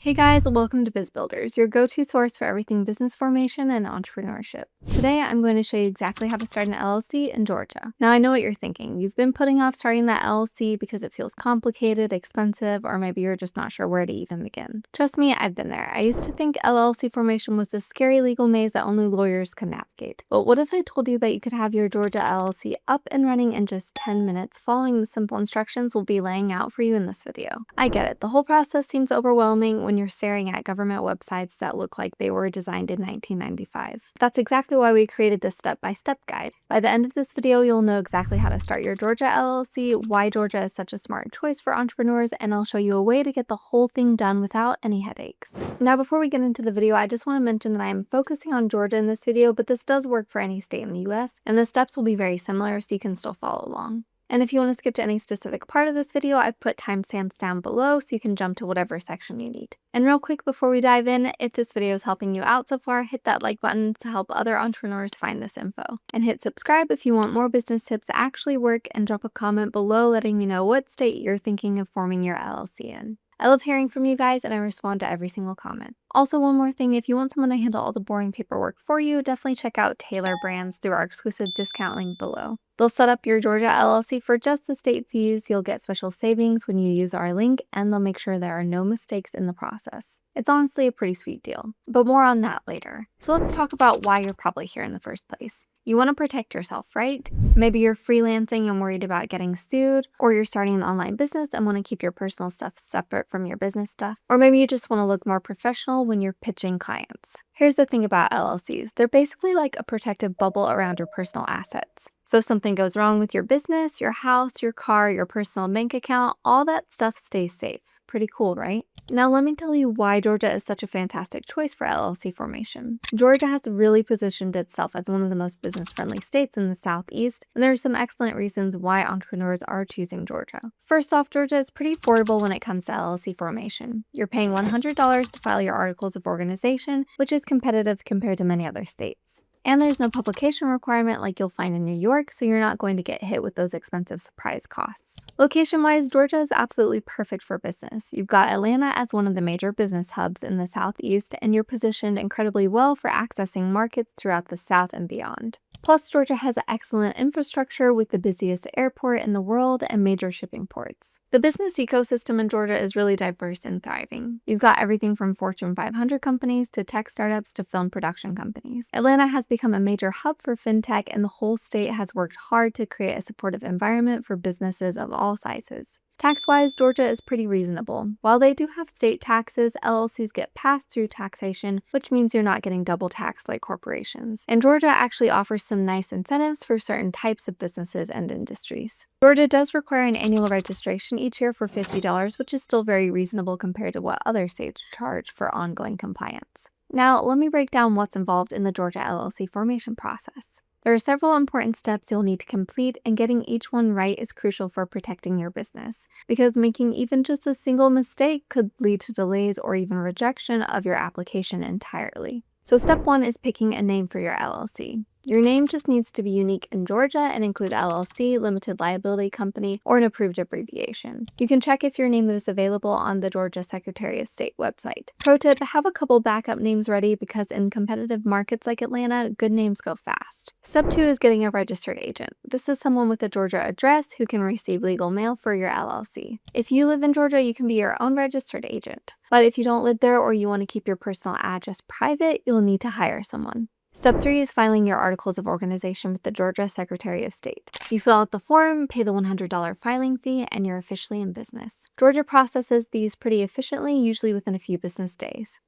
Hey guys, welcome to Biz Builders, your go-to source for everything business formation and entrepreneurship. Today, I'm going to show you exactly how to start an LLC in Georgia. Now, I know what you're thinking. You've been putting off starting that LLC because it feels complicated, expensive, or maybe you're just not sure where to even begin. Trust me, I've been there. I used to think LLC formation was this scary legal maze that only lawyers can navigate. But what if I told you that you could have your Georgia LLC up and running in just 10 minutes following the simple instructions we'll be laying out for you in this video? I get it. The whole process seems overwhelming when you're staring at government websites that look like they were designed in 1995. That's exactly why we created this step-by-step guide. By the end of this video, you'll know exactly how to start your Georgia LLC, why Georgia is such a smart choice for entrepreneurs, and I'll show you a way to get the whole thing done without any headaches. Now, before we get into the video, I just want to mention that I am focusing on Georgia in this video, but this does work for any state in the US, and the steps will be very similar, so you can still follow along. And if you want to skip to any specific part of this video, I've put timestamps down below so you can jump to whatever section you need. And real quick before we dive in, if this video is helping you out so far, hit that like button to help other entrepreneurs find this info. And hit subscribe if you want more business tips that actually work, and drop a comment below letting me know what state you're thinking of forming your LLC in. I love hearing from you guys, and I respond to every single comment. Also, one more thing, if you want someone to handle all the boring paperwork for you, definitely check out Tailor brands through our exclusive discount link below. They'll set up your Georgia LLC for just the state fees, you'll get special savings when you use our link, and they'll make sure there are no mistakes in the process. It's honestly a pretty sweet deal, but more on that later. So let's talk about why you're probably here in the first place. You want to protect yourself, right? Maybe you're freelancing and worried about getting sued, or you're starting an online business and want to keep your personal stuff separate from your business stuff, or maybe you just want to look more professional when you're pitching clients. Here's the thing about LLCs. They're basically like a protective bubble around your personal assets. So if something goes wrong with your business, your house, your car, your personal bank account, all that stuff stays safe. Pretty cool, right? Now let me tell you why Georgia is such a fantastic choice for LLC formation. Georgia has really positioned itself as one of the most business-friendly states in the Southeast, and there are some excellent reasons why entrepreneurs are choosing Georgia. First off, Georgia is pretty affordable when it comes to LLC formation. You're paying $100 to file your articles of organization, which is competitive compared to many other states. And there's no publication requirement like you'll find in New York, so you're not going to get hit with those expensive surprise costs. Location-wise, Georgia is absolutely perfect for business. You've got Atlanta as one of the major business hubs in the Southeast, and you're positioned incredibly well for accessing markets throughout the South and beyond. Plus, Georgia has excellent infrastructure with the busiest airport in the world and major shipping ports. The business ecosystem in Georgia is really diverse and thriving. You've got everything from Fortune 500 companies to tech startups to film production companies. Atlanta has become a major hub for fintech, and the whole state has worked hard to create a supportive environment for businesses of all sizes. Tax-wise, Georgia is pretty reasonable. While they do have state taxes, LLCs get pass-through taxation, which means you're not getting double taxed like corporations. And Georgia actually offers some nice incentives for certain types of businesses and industries. Georgia does require an annual registration each year for $50, which is still very reasonable compared to what other states charge for ongoing compliance. Now, let me break down what's involved in the Georgia LLC formation process. There are several important steps you'll need to complete, and getting each one right is crucial for protecting your business, because making even just a single mistake could lead to delays or even rejection of your application entirely. So step 1 is picking a name for your LLC. Your name just needs to be unique in Georgia and include LLC, limited liability company, or an approved abbreviation. You can check if your name is available on the Georgia Secretary of State website. Pro tip, have a couple backup names ready because in competitive markets like Atlanta, good names go fast. Step 2 is getting a registered agent. This is someone with a Georgia address who can receive legal mail for your LLC. If you live in Georgia, you can be your own registered agent. But if you don't live there or you want to keep your personal address private, you'll need to hire someone. Step 3 is filing your articles of organization with the Georgia Secretary of State. You fill out the form, pay the $100 filing fee, and you're officially in business. Georgia processes these pretty efficiently, usually within a few business days.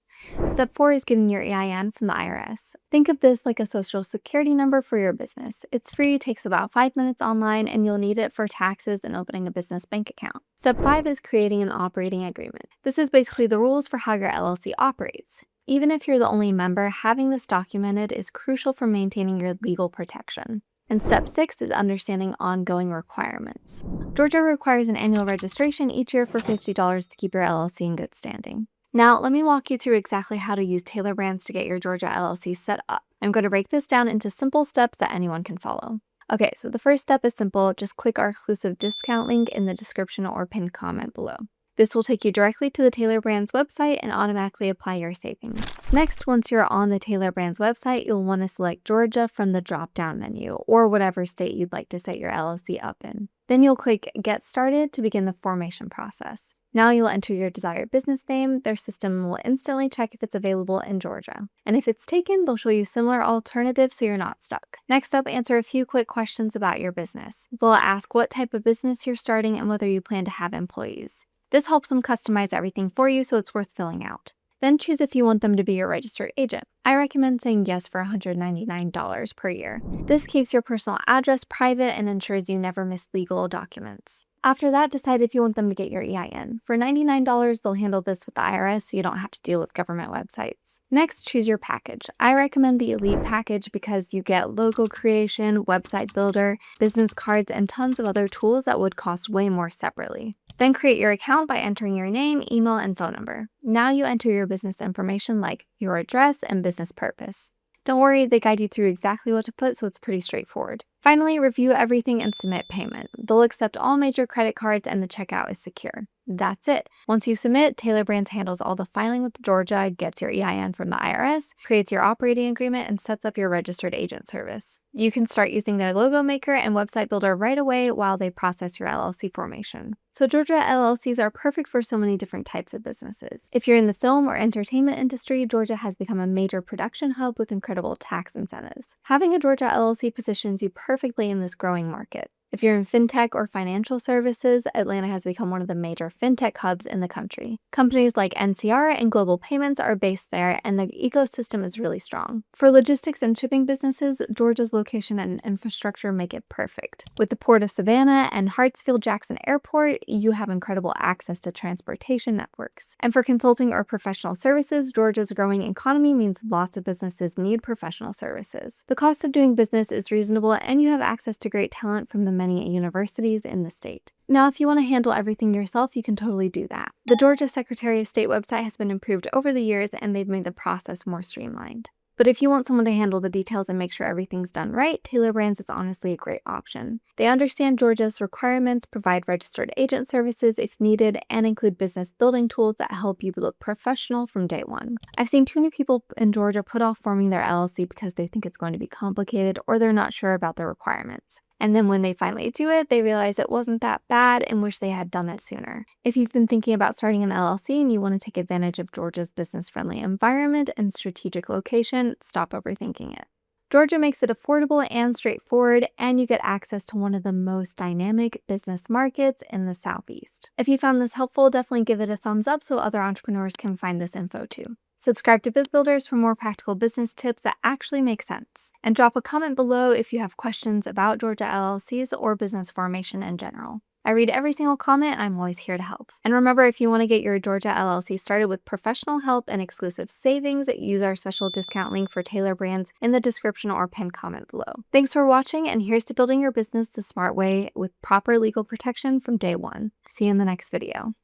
Step 4 is getting your EIN from the IRS. Think of this like a social security number for your business. It's free, takes about 5 minutes online, and you'll need it for taxes and opening a business bank account. Step 5 is creating an operating agreement. This is basically the rules for how your LLC operates. Even if you're the only member, having this documented is crucial for maintaining your legal protection. And step 6 is understanding ongoing requirements. Georgia requires an annual registration each year for $50 to keep your LLC in good standing. Now, let me walk you through exactly how to use Tailor brands to get your Georgia LLC set up. I'm going to break this down into simple steps that anyone can follow. Okay, so the first step is simple. Just click our exclusive discount link in the description or pinned comment below. This will take you directly to the Tailor Brands website and automatically apply your savings. Next, once you're on the Tailor Brands website, you'll want to select Georgia from the drop-down menu, or whatever state you'd like to set your LLC up in. Then you'll click Get Started to begin the formation process. Now you'll enter your desired business name. Their system will instantly check if it's available in Georgia. And if it's taken, they'll show you similar alternatives so you're not stuck. Next up, answer a few quick questions about your business. They'll ask what type of business you're starting and whether you plan to have employees. This helps them customize everything for you, so it's worth filling out. Then choose if you want them to be your registered agent. I recommend saying yes for $199 per year. This keeps your personal address private and ensures you never miss legal documents. After that, decide if you want them to get your EIN. For $99, they'll handle this with the IRS so you don't have to deal with government websites. Next, choose your package. I recommend the Elite package because you get logo creation, website builder, business cards, and tons of other tools that would cost way more separately. Then create your account by entering your name, email, and phone number. Now you enter your business information like your address and business purpose. Don't worry, they guide you through exactly what to put, so it's pretty straightforward. Finally, review everything and submit payment. They'll accept all major credit cards and the checkout is secure. That's it. Once you submit, Tailor Brands handles all the filing with Georgia, gets your EIN from the IRS, creates your operating agreement, and sets up your registered agent service. You can start using their logo maker and website builder right away while they process your LLC formation. So Georgia LLCs are perfect for so many different types of businesses. If you're in the film or entertainment industry, Georgia has become a major production hub with incredible tax incentives. Having a Georgia LLC positions you perfectly in this growing market. If you're in fintech or financial services, Atlanta has become one of the major fintech hubs in the country. Companies like NCR and Global Payments are based there, and the ecosystem is really strong. For logistics and shipping businesses, Georgia's location and infrastructure make it perfect. With the Port of Savannah and Hartsfield-Jackson Airport, you have incredible access to transportation networks. And for consulting or professional services, Georgia's growing economy means lots of businesses need professional services. The cost of doing business is reasonable, and you have access to great talent from the many universities in the state. Now, if you want to handle everything yourself, you can totally do that. The Georgia Secretary of State website has been improved over the years, and they've made the process more streamlined. But if you want someone to handle the details and make sure everything's done right, Tailor Brands is honestly a great option. They understand Georgia's requirements, provide registered agent services if needed, and include business building tools that help you look professional from day one. I've seen too many people in Georgia put off forming their LLC because they think it's going to be complicated or they're not sure about the requirements. And then when they finally do it, they realize it wasn't that bad and wish they had done it sooner. If you've been thinking about starting an LLC and you want to take advantage of Georgia's business-friendly environment and strategic location, stop overthinking it. Georgia makes it affordable and straightforward, and you get access to one of the most dynamic business markets in the Southeast. If you found this helpful, definitely give it a thumbs up so other entrepreneurs can find this info too. Subscribe to BizBuilders for more practical business tips that actually make sense. And drop a comment below if you have questions about Georgia LLCs or business formation in general. I read every single comment and I'm always here to help. And remember, if you want to get your Georgia LLC started with professional help and exclusive savings, use our special discount link for Tailor Brands in the description or pinned comment below. Thanks for watching, and here's to building your business the smart way with proper legal protection from day one. See you in the next video.